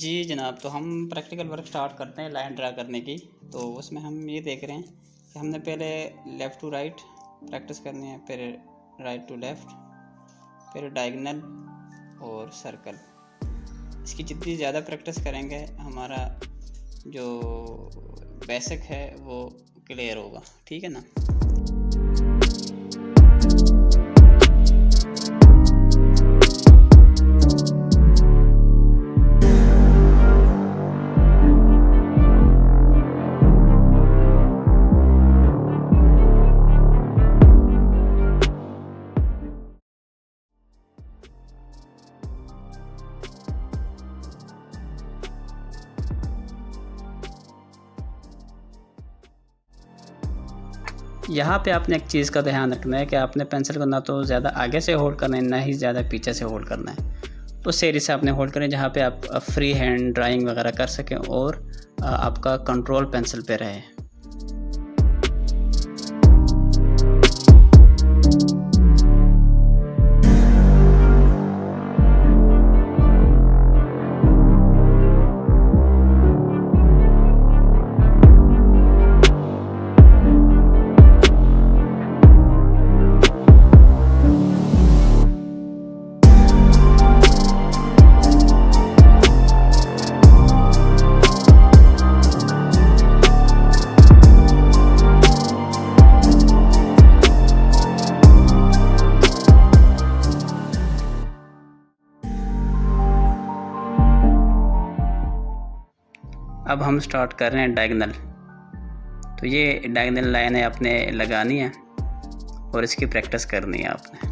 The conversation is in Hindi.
जी जनाब, तो हम प्रैक्टिकल वर्क स्टार्ट करते हैं लाइन ड्रा करने की। तो उसमें हम ये देख रहे हैं कि हमने पहले लेफ़्ट टू राइट प्रैक्टिस करनी है, फिर राइट टू लेफ़्ट, फिर डायगोनल और सर्कल। इसकी जितनी ज़्यादा प्रैक्टिस करेंगे हमारा जो बेसिक है वो क्लियर होगा, ठीक है ना। यहाँ पे आपने एक चीज़ का ध्यान रखना है कि आपने पेंसिल को ना तो ज़्यादा आगे से होल्ड करना है, ना ही ज़्यादा पीछे से होल्ड करना है। तो सेरी से आपने होल्ड करें जहाँ पे आप फ्री हैंड ड्राइंग वगैरह कर सकें और आपका कंट्रोल पेंसिल पे रहे। अब हम स्टार्ट कर रहे हैं डायगोनल। तो ये डायगोनल लाइन है आपने लगानी है और इसकी प्रैक्टिस करनी है आपने।